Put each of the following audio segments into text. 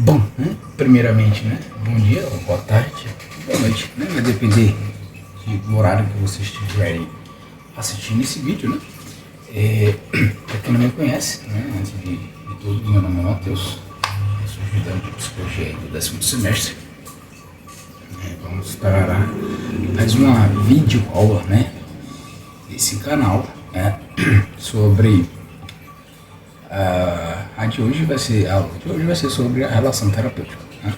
Bom, né? Primeiramente, né? Bom dia, ou boa tarde, boa noite, né? Vai depender do horário que vocês estiverem assistindo esse vídeo, né? Para quem não me conhece, né? Antes de tudo, meu nome é Matheus, eu sou estudante de psicologia aí do 10º semestre. Vamos para mais uma videoaula, né? Desse canal, né? Sobre a de hoje vai ser sobre a relação terapêutica, né?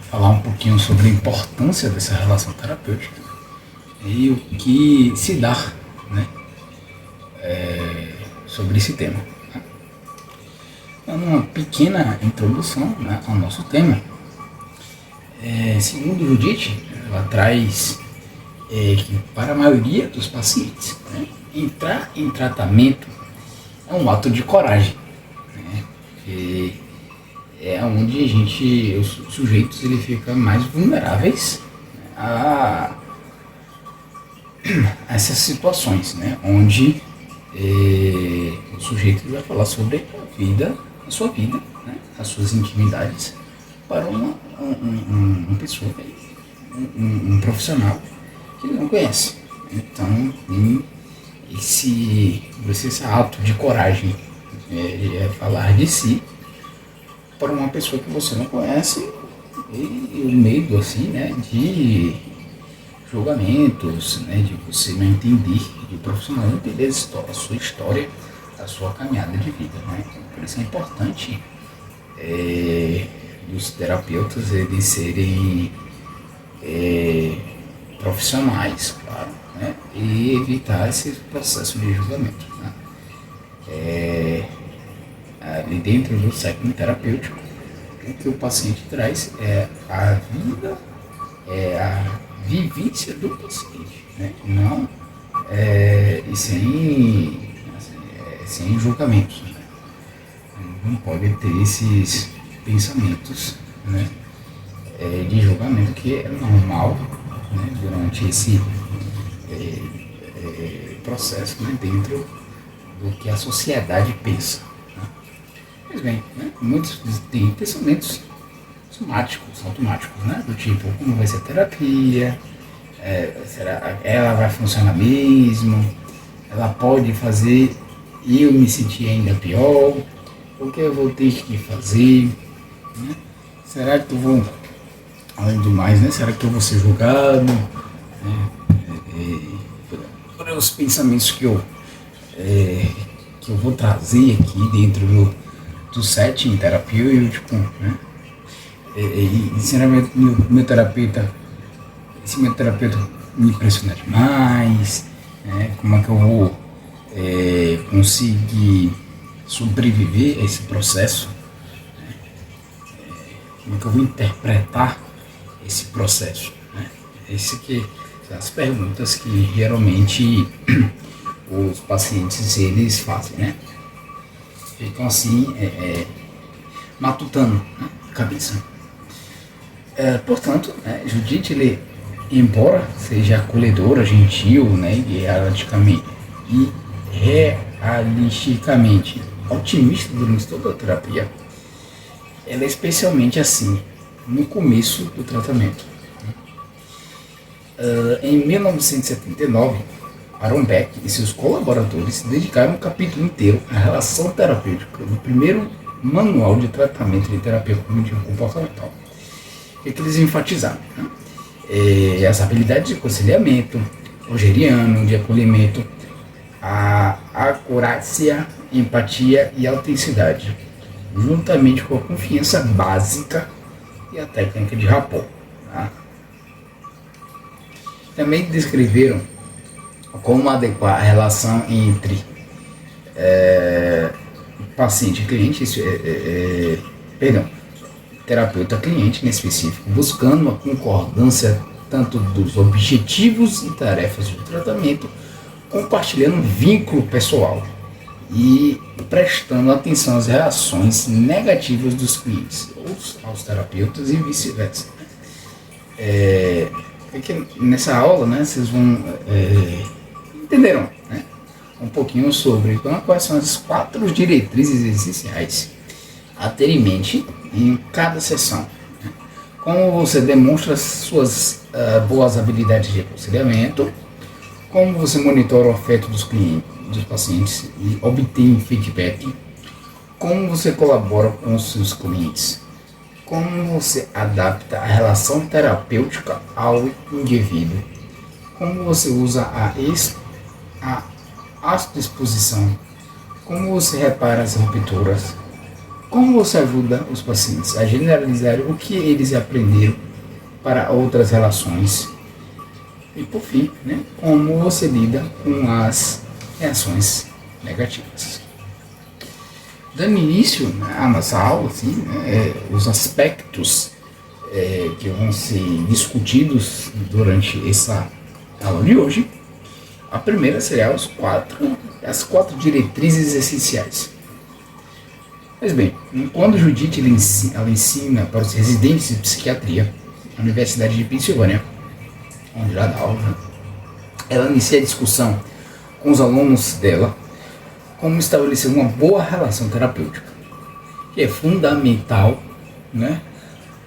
Falar um pouquinho sobre a importância dessa relação terapêutica e o que se dá, né? Sobre esse tema, né? Dando uma pequena introdução, né, ao nosso tema. Segundo Judith, ela traz que para a maioria dos pacientes, né, entrar em tratamento é um ato de coragem, né? Que é onde os sujeitos ele fica mais vulneráveis a essas situações, né? Onde o sujeito vai falar sobre a sua vida, né? As suas intimidades para uma pessoa, um profissional que ele não conhece. Então, esse ato de coragem é falar de si para uma pessoa que você não conhece, e o medo assim, né, de julgamentos, né, de você não entender, de o profissional não entender a sua história, a sua caminhada de vida, né? Por isso é importante os terapeutas eles serem profissionais, claro, né? E evitar esse processo de julgamento, né? Ali dentro do setting terapêutico, o que o paciente traz é a vida, a vivência do paciente, né? Não e sem julgamentos, né? Não pode ter esses pensamentos, né, de julgamento, que é normal, né, durante esse processo, né, dentro do que a sociedade pensa, né? Pois bem, né, muitos têm pensamentos somáticos, automáticos, né, do tipo, como vai ser a terapia, será ela vai funcionar mesmo, ela pode fazer e eu me sentir ainda pior, o que eu vou ter que fazer, né? Será que eu vou, além do mais, né, será que eu vou ser julgado, né? Por os pensamentos que eu vou trazer aqui dentro do setting terapêutico, né? E sinceramente, meu terapeuta me impressiona demais, né? Como é que eu vou conseguir sobreviver a esse processo, né? Como é que eu vou interpretar esse processo, né? Esse que são as perguntas que geralmente os pacientes eles fazem, né? Ficam assim matutando, né, a cabeça. Portanto, né, Judith, ele, embora seja acolhedora, gentil, né, e realisticamente otimista durante toda a terapia, ela é especialmente assim no começo do tratamento. Em 1979, Aaron Beck e seus colaboradores dedicaram um capítulo inteiro à relação terapêutica do primeiro manual de tratamento de terapia cognitivo-comportamental. O que eles enfatizaram, né? As habilidades de aconselhamento, rogeriano, de acolhimento, a acurácia, empatia e autenticidade, juntamente com a confiança básica e a técnica de rapport, tá? Também descreveram como adequar a relação entre paciente e cliente, terapeuta-cliente em específico, buscando uma concordância tanto dos objetivos e tarefas do tratamento, compartilhando um vínculo pessoal e prestando atenção às reações negativas dos clientes aos terapeutas e vice-versa. Nessa aula, né, vocês vão entenderam, né, um pouquinho sobre quais são as 4 diretrizes essenciais a ter em mente em cada sessão. Como você demonstra suas boas habilidades de aconselhamento, como você monitora o afeto dos clientes, dos pacientes e obtém feedback, como você colabora com os seus clientes, como você adapta a relação terapêutica ao indivíduo, como você usa a autoexposição, como você repara as rupturas, como você ajuda os pacientes a generalizar o que eles aprenderam para outras relações. E por fim, como você lida com as reações negativas. Dando início à nossa aula, os aspectos que vão ser discutidos durante essa aula de hoje, a primeira será as quatro diretrizes essenciais. Pois bem, quando Judith ela ensina para os residentes de psiquiatria na Universidade de Pensilvânia, onde ela dá aula, ela inicia a discussão com os alunos dela como estabelecer uma boa relação terapêutica, que é fundamental,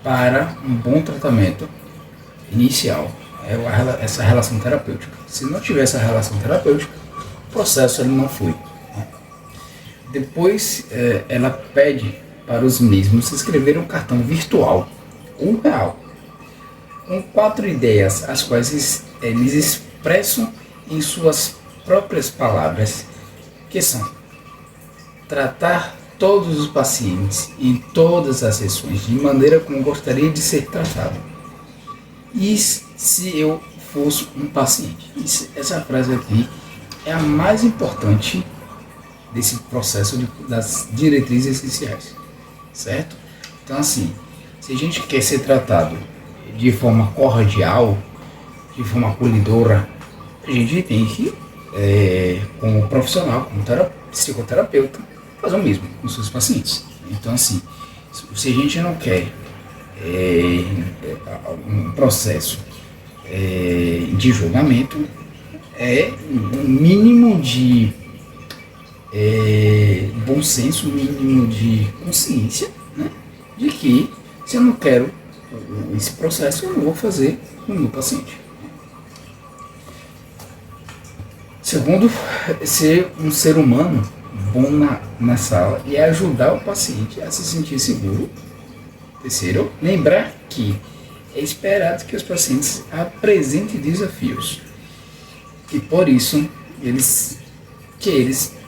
para um bom tratamento inicial, essa relação terapêutica. Se não tiver essa relação terapêutica, o processo ele não flui. Depois ela pede para os mesmos escrever um cartão virtual ou real, com 4 ideias, as quais eles expressam em suas próprias palavras, que são: tratar todos os pacientes em todas as sessões de maneira como gostaria de ser tratado. E se eu fosse um paciente? Essa frase aqui é a mais importante desse processo das diretrizes essenciais, certo? Então, assim, se a gente quer ser tratado de forma cordial, de forma acolhedora, a gente tem que, como profissional, como psicoterapeuta, fazer o mesmo com os seus pacientes. Então, assim, se a gente não quer um processo de julgamento, um mínimo de bom senso, mínimo de consciência, de que se eu não quero esse processo, eu não vou fazer com o meu paciente. Segundo, ser um ser humano bom na sala e ajudar o paciente a se sentir seguro. Terceiro, lembrar que é esperado que os pacientes apresentem desafios e por isso eles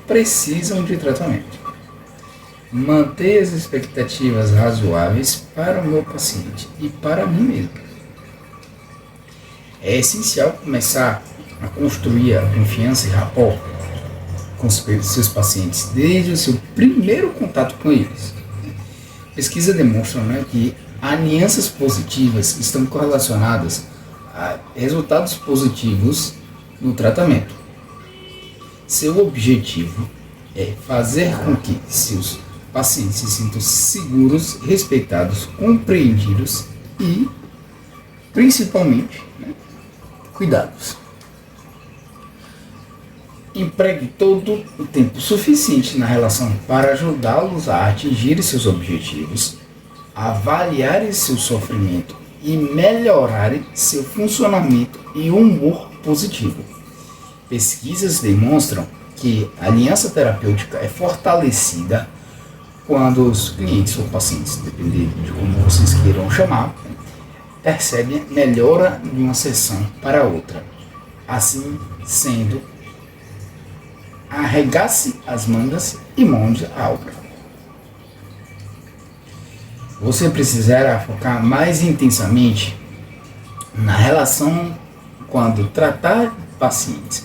precisam de tratamento. Manter as expectativas razoáveis para o meu paciente e para mim mesmo. É essencial começar a construir a confiança e rapport com os seus pacientes desde o seu primeiro contato com eles. Pesquisa demonstra que alianças positivas estão correlacionadas a resultados positivos no tratamento. Seu objetivo é fazer com que seus pacientes se sintam seguros, respeitados, compreendidos e, principalmente, cuidados. Empregue todo o tempo suficiente na relação para ajudá-los a atingir seus objetivos, avaliar seu sofrimento e melhorar seu funcionamento e humor positivo. Pesquisas demonstram que a aliança terapêutica é fortalecida quando os clientes ou pacientes, dependendo de como vocês queiram chamar, percebem melhora de uma sessão para outra. Assim sendo, arregace as mangas e monte a obra. Você precisará focar mais intensamente na relação quando tratar pacientes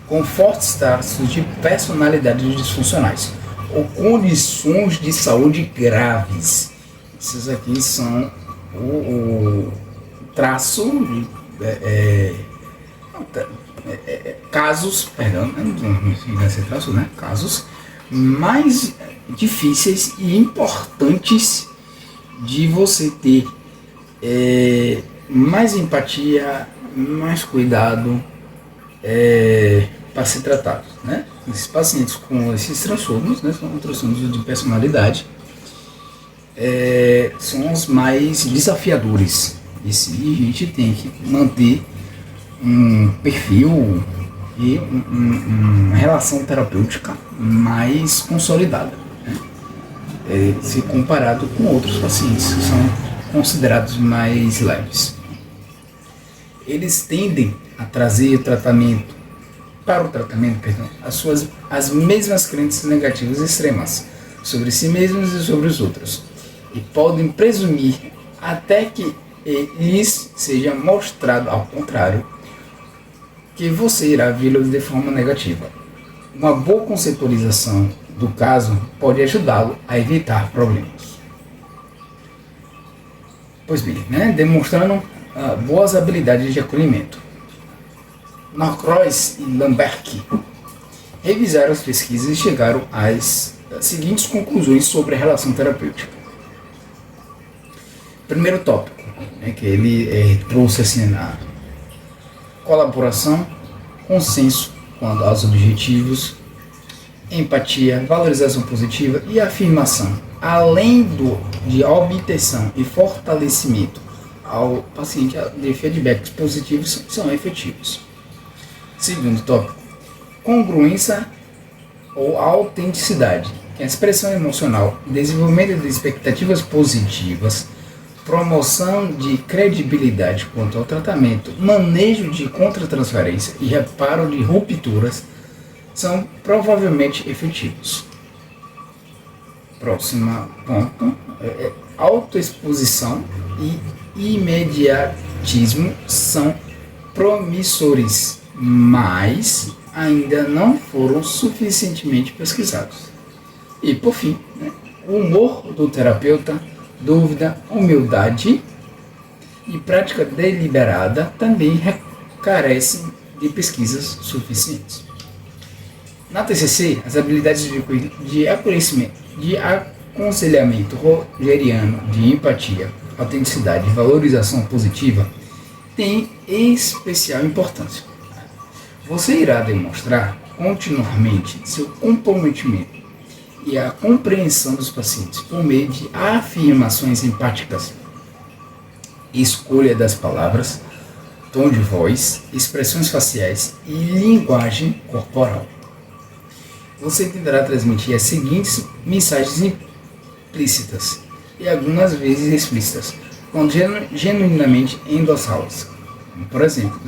com fortes traços de personalidades disfuncionais ou condições de saúde graves. Esses aqui são o traço de casos, casos mais difíceis e importantes de você ter mais empatia, mais cuidado para ser tratados, Esses pacientes com esses transtornos, são transtornos de personalidade, são os mais desafiadores. E sim, a gente tem que manter um perfil e uma relação terapêutica mais consolidada, né? Se comparado com outros pacientes que são considerados mais leves. Eles tendem a trazer para o tratamento, as mesmas crenças negativas extremas sobre si mesmos e sobre os outros, e podem presumir até que lhes seja mostrado ao contrário, que você irá vê-los de forma negativa. Uma boa conceitualização do caso pode ajudá-lo a evitar problemas. Pois bem, demonstrando boas habilidades de acolhimento. Norcross e Lamberg revisaram as pesquisas e chegaram às seguintes conclusões sobre a relação terapêutica. Primeiro tópico, que ele trouxe assim, na colaboração, consenso quanto aos objetivos, empatia, valorização positiva e afirmação, além de obtenção e fortalecimento ao paciente de feedbacks positivos, são efetivos. Segundo tópico, congruência ou autenticidade, que é a expressão emocional, desenvolvimento de expectativas positivas, promoção de credibilidade quanto ao tratamento, manejo de contratransferência e reparo de rupturas são provavelmente efetivos. Próximo ponto, autoexposição e imediatismo são promissores, mas ainda não foram suficientemente pesquisados. E por fim, o humor do terapeuta, dúvida, humildade e prática deliberada também carecem de pesquisas suficientes. Na TCC, as habilidades de aconselhamento rogeriano, de empatia, autenticidade e valorização positiva têm especial importância. Você irá demonstrar continuamente seu comprometimento e a compreensão dos pacientes por meio de afirmações empáticas, escolha das palavras, tom de voz, expressões faciais e linguagem corporal. Você tentará transmitir as seguintes mensagens implícitas e algumas vezes explícitas, quando genuinamente endossá-las. Por exemplo,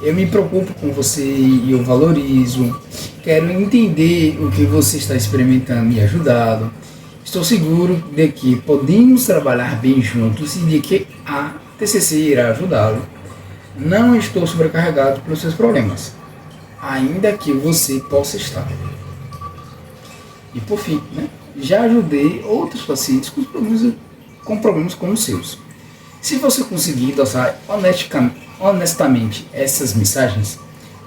eu me preocupo com você e eu valorizo, quero entender o que você está experimentando e ajudá-lo. Estou seguro de que podemos trabalhar bem juntos e de que a TCC irá ajudá-lo. Não estou sobrecarregado pelos seus problemas, ainda que você possa estar. E por fim, já ajudei outros pacientes com problemas como os seus. Se você conseguir endossar honestamente essas mensagens,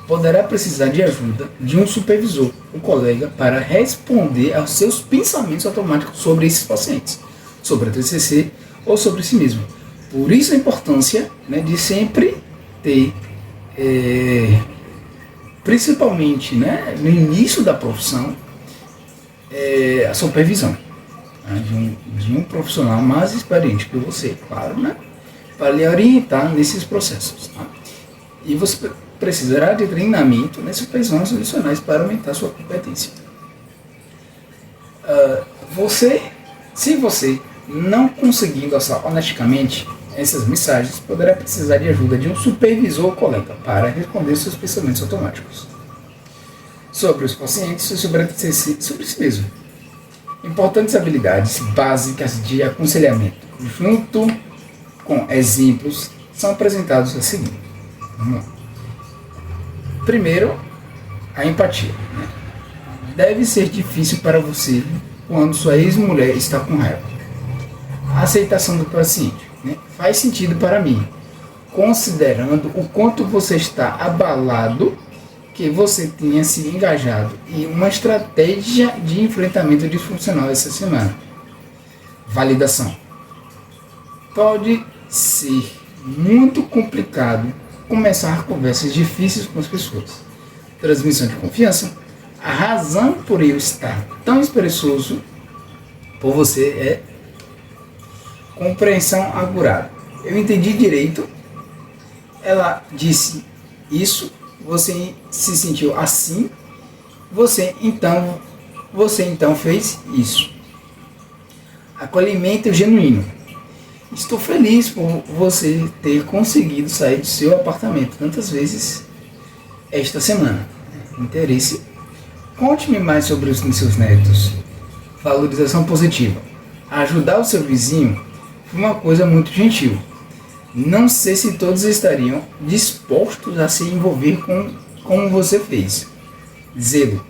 poderá precisar de ajuda de um supervisor, um colega, para responder aos seus pensamentos automáticos sobre esses pacientes, sobre a TCC ou sobre si mesmo. Por isso a importância de sempre ter, principalmente no início da profissão, a supervisão de um profissional mais experiente que você, claro, para lhe orientar nesses processos. E você precisará de treinamento e supervisões adicionais para aumentar sua competência. Se você não conseguir endossar honestamente essas mensagens, poderá precisar de ajuda de um supervisor ou colega para responder seus pensamentos automáticos sobre os pacientes e sobre si mesmo. Importantes habilidades básicas de aconselhamento, junto com exemplos, são apresentados a seguir. Vamos lá. Primeiro, a empatia. Deve ser difícil para você quando sua ex-mulher está com raiva. A aceitação do paciente. Faz sentido para mim, considerando o quanto você está abalado, que você tenha se engajado em uma estratégia de enfrentamento disfuncional essa semana. Validação. Pode ser muito complicado começar conversas difíceis com as pessoas. Transmissão de confiança. A razão por eu estar tão esperançoso por você é Compreensão acurada. Eu entendi direito. Ela disse isso. Você se sentiu assim. Você então fez isso. Acolhimento genuíno. Estou feliz por você ter conseguido sair do seu apartamento tantas vezes esta semana. Interesse. Conte-me mais sobre os seus netos. Valorização positiva. Ajudar o seu vizinho foi uma coisa muito gentil. Não sei se todos estariam dispostos a se envolver com como você fez. Zelo.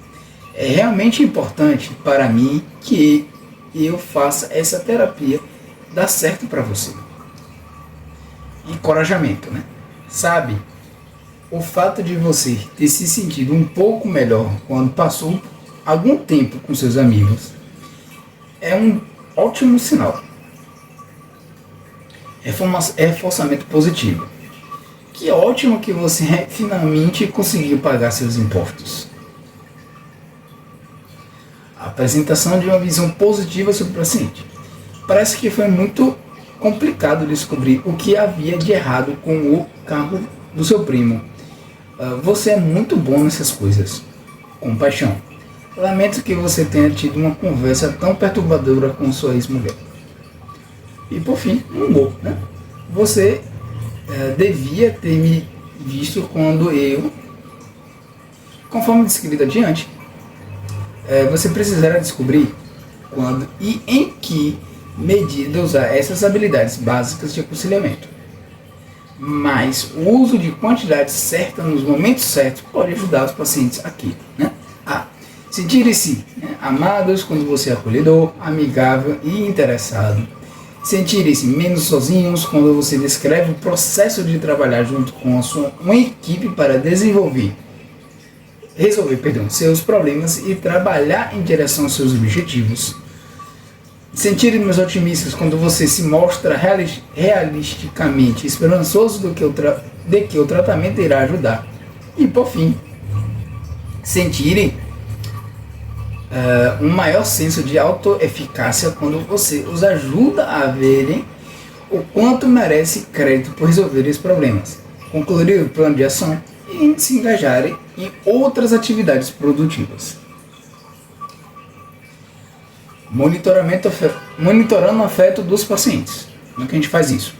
É realmente importante para mim que eu faça essa terapia dar certo para você. Encorajamento, né? Sabe, o fato de você ter se sentido um pouco melhor quando passou algum tempo com seus amigos é um ótimo sinal. Reforçamento positivo. Que ótimo que você finalmente conseguiu pagar seus impostos. Apresentação de uma visão positiva sobre o paciente. Parece que foi muito complicado descobrir o que havia de errado com o carro do seu primo. Você é muito bom nessas coisas. Compaixão. Lamento que você tenha tido uma conversa tão perturbadora com sua ex-mulher. E por fim, humor, né? Você devia ter me visto quando eu, conforme descrito adiante, você precisará descobrir quando e em que medida usar essas habilidades básicas de aconselhamento. Mas o uso de quantidade certa nos momentos certos pode ajudar os pacientes aqui, né? A sentirem-se amados quando você é acolhedor, amigável e interessado. Sentirem-se menos sozinhos quando você descreve o processo de trabalhar junto com uma equipe para resolver seus problemas e trabalhar em direção aos seus objetivos. Sentirem mais otimistas quando você se mostra realisticamente esperançoso de que o tratamento irá ajudar. E por fim, sentirem um maior senso de autoeficácia quando você os ajuda a verem o quanto merece crédito por resolver esses problemas, concluir o plano de ação e se engajarem em outras atividades produtivas. Monitorando o afeto dos pacientes. Como é que a gente faz isso?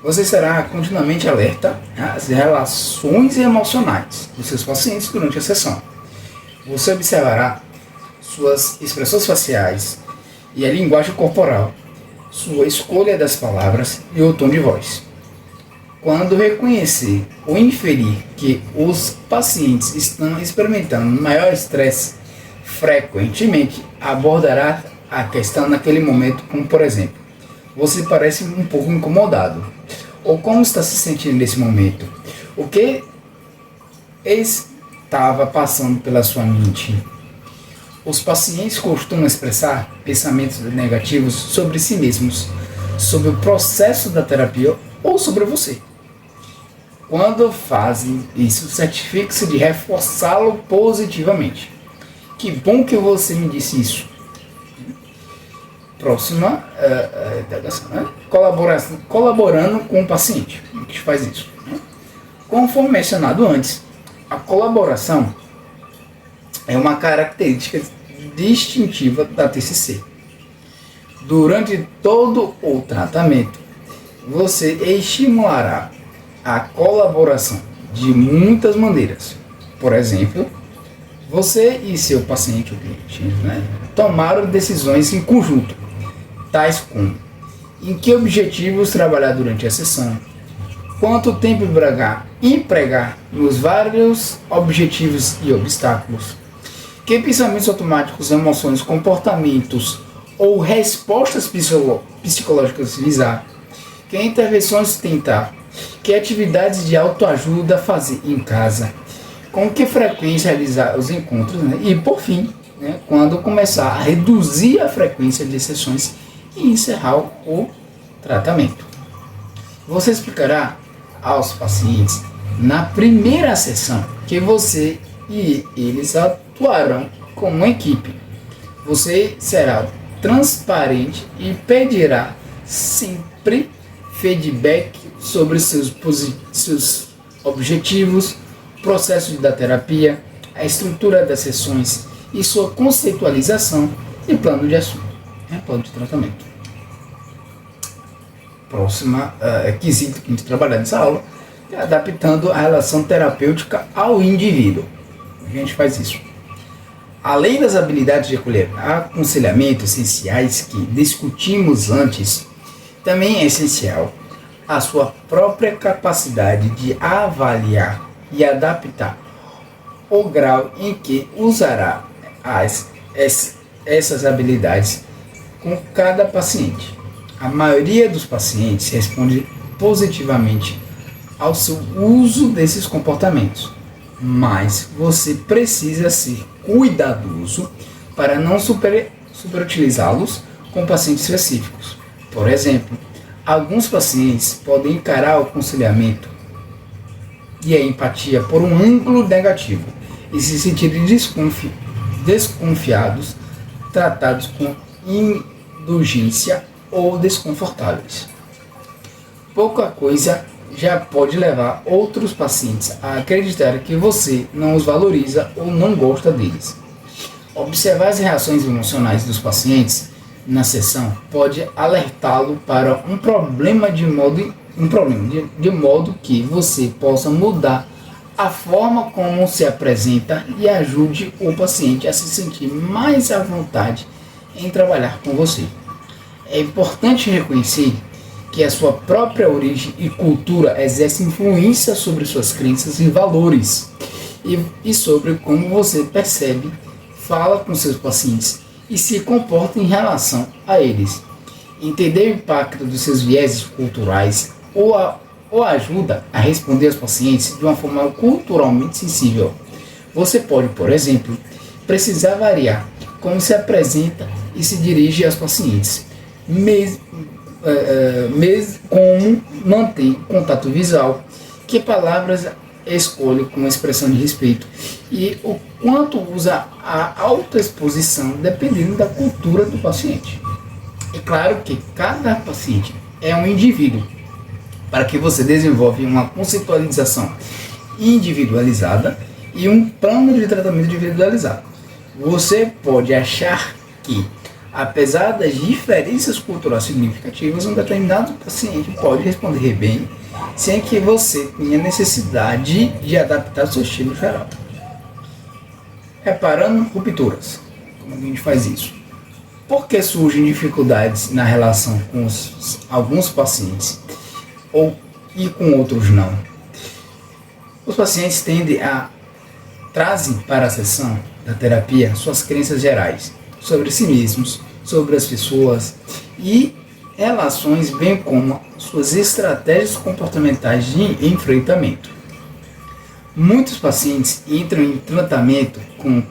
Você será continuamente alerta às relações emocionais dos seus pacientes durante a sessão. Você observará suas expressões faciais e a linguagem corporal, sua escolha das palavras e o tom de voz. Quando reconhecer ou inferir que os pacientes estão experimentando maior estresse, frequentemente abordará a questão naquele momento, como por exemplo, você parece um pouco incomodado, ou como está se sentindo nesse momento, o que estava passando pela sua mente. Os pacientes costumam expressar pensamentos negativos sobre si mesmos, sobre o processo da terapia ou sobre você. Quando fazem isso, certifique-se de reforçá-lo positivamente. Que bom que você me disse isso. Próxima indagação, né? Colaborando com o paciente. A gente faz isso, né? Conforme mencionado antes, a colaboração é uma característica distintiva da TCC. Durante todo o tratamento, você estimulará a colaboração de muitas maneiras. Por exemplo, você e seu paciente, o cliente, né, tomaram decisões em conjunto, tais como em que objetivos trabalhar durante a sessão, quanto tempo empregar nos vários objetivos e obstáculos, que pensamentos automáticos, emoções, comportamentos ou respostas psicológicas visar, que intervenções tentar, que atividades de autoajuda fazer em casa, com que frequência realizar os encontros, né? E por fim, né, quando começar a reduzir a frequência de sessões e encerrar o tratamento. Você explicará aos pacientes na primeira sessão que você e eles atuarão como uma equipe. Você será transparente e pedirá sempre feedback sobre seus objetivos, processo da terapia, a estrutura das sessões e sua conceitualização e plano de ação, plano de tratamento. Próxima quesito que a gente trabalhar nessa aula é adaptando a relação terapêutica ao indivíduo. A gente faz isso. Além das habilidades de aconselhamento essenciais que discutimos antes, também é essencial a sua própria capacidade de avaliar e adaptar o grau em que usará essas habilidades com cada paciente. A maioria dos pacientes responde positivamente ao seu uso desses comportamentos, mas você precisa ser cuidadoso para não superutilizá-los com pacientes específicos. Por exemplo, alguns pacientes podem encarar o aconselhamento e a empatia por um ângulo negativo e se sentirem desconfiados, tratados com indulgência ou desconfortáveis. Pouca coisa já pode levar outros pacientes a acreditar que você não os valoriza ou não gosta deles. Observar as reações emocionais dos pacientes na sessão pode alertá-lo para um problema de modo que você possa mudar a forma como se apresenta e ajude o paciente a se sentir mais à vontade em trabalhar com você. É importante reconhecer que a sua própria origem e cultura exerce influência sobre suas crenças e valores e sobre como você percebe, fala com seus pacientes e se comporta em relação a eles. Entender o impacto dos seus vieses culturais ou ajuda a responder aos pacientes de uma forma culturalmente sensível. Você pode, por exemplo, precisar variar como se apresenta e se dirige aos pacientes, mesmo como manter contato visual, que palavras escolhe com expressão de respeito e o quanto usa a autoexposição dependendo da cultura do paciente. É claro que cada paciente é um indivíduo, para que você desenvolva uma conceitualização individualizada e um plano de tratamento individualizado. Você pode achar que, apesar das diferenças culturais significativas, um determinado paciente pode responder bem sem que você tenha necessidade de adaptar seu estilo geral. Reparando rupturas. Como a gente faz isso? Por que surgem dificuldades na relação com alguns pacientes e com outros não? Os pacientes trazem para a sessão da terapia suas crenças gerais sobre si mesmos, sobre as pessoas e relações, bem como suas estratégias comportamentais de enfrentamento. Muitos pacientes entram em tratamento com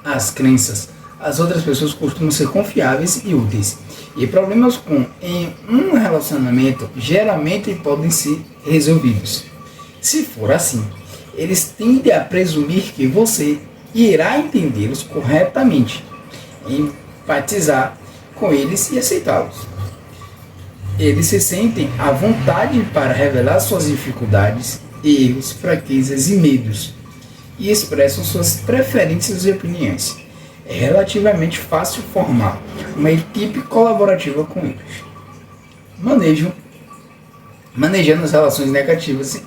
as crenças. As outras pessoas costumam ser confiáveis e úteis. E problemas em um relacionamento geralmente podem ser resolvidos. Se for assim, eles tendem a presumir que você irá entendê-los corretamente, empatizar com eles e aceitá-los. Eles se sentem à vontade para revelar suas dificuldades, erros, fraquezas e medos, e expressam suas preferências e opiniões. É relativamente fácil formar uma equipe colaborativa com eles. Manejando as relações negativas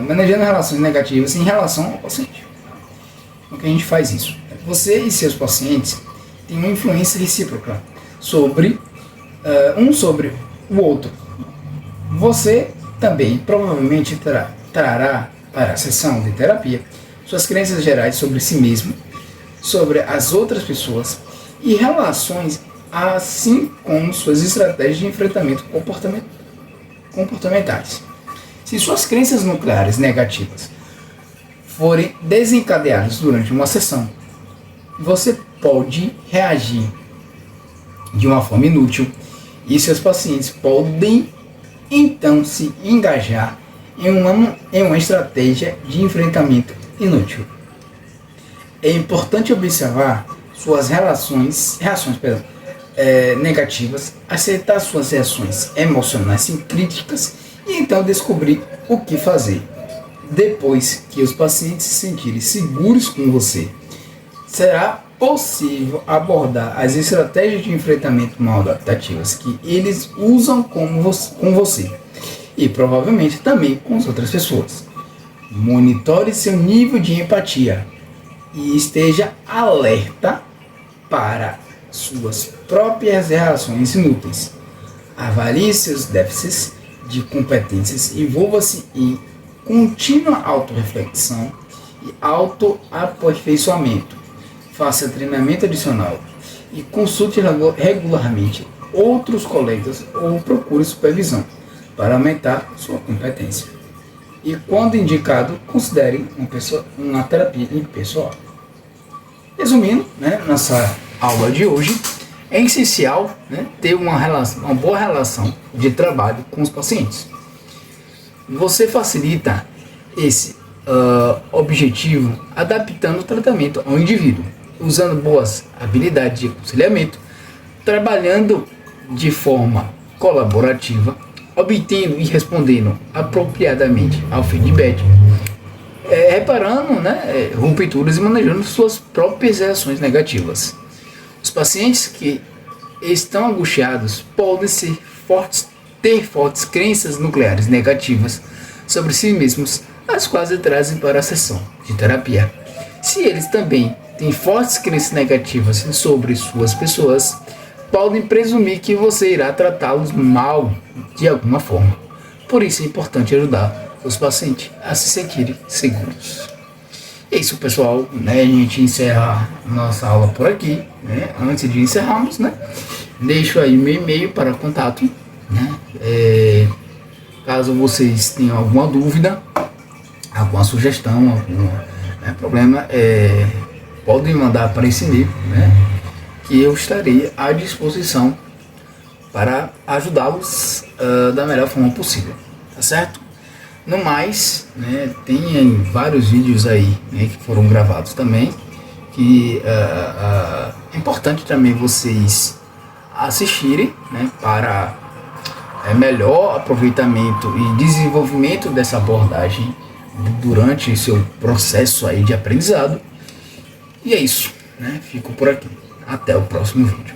manejando relações negativas em relação ao paciente. Como que a gente faz isso? Você e seus pacientes têm uma influência recíproca sobre o outro. Você também provavelmente trará para a sessão de terapia suas crenças gerais sobre si mesmo, sobre as outras pessoas e relações, assim como suas estratégias de enfrentamento comportamentais. Se suas crenças nucleares negativas forem desencadeadas durante uma sessão, você pode reagir de uma forma inútil e seus pacientes podem então se engajar em uma estratégia de enfrentamento inútil. É importante observar suas reações negativas, aceitar suas reações emocionais sem críticas e então descobrir o que fazer. Depois que os pacientes se sentirem seguros com você, será possível abordar as estratégias de enfrentamento mal adaptativas que eles usam com você e provavelmente também com as outras pessoas. Monitore seu nível de empatia e esteja alerta para suas próprias reações inúteis. Avalie seus déficits de competências, envolva-se em contínua autorreflexão e autoaperfeiçoamento. Faça treinamento adicional e consulte regularmente outros colegas ou procure supervisão para aumentar sua competência. E quando indicado, considere uma terapia impessoal. Resumindo, nossa aula de hoje, é essencial ter uma boa relação de trabalho com os pacientes. Você facilita esse objetivo adaptando o tratamento ao indivíduo, usando boas habilidades de aconselhamento, trabalhando de forma colaborativa, obtendo e respondendo apropriadamente ao feedback, reparando rupturas e manejando suas próprias reações negativas. Os pacientes que estão angustiados podem ter fortes crenças nucleares negativas sobre si mesmos, as quais trazem para a sessão de terapia. Se eles também têm fortes crenças negativas sobre suas pessoas, podem presumir que você irá tratá-los mal de alguma forma. Por isso é importante ajudar os pacientes a se sentirem seguros. É isso, pessoal, a gente encerra nossa aula por aqui. Antes de encerrarmos, deixo aí meu e-mail para contato. Caso vocês tenham alguma dúvida, alguma sugestão, algum problema, podem mandar para esse e-mail, que eu estarei à disposição para ajudá-los da melhor forma possível, tá certo? No mais, tem vários vídeos aí que foram gravados também, que é importante também vocês assistirem, para melhor aproveitamento e desenvolvimento dessa abordagem durante seu processo aí de aprendizado. E é isso, fico por aqui. Até o próximo vídeo.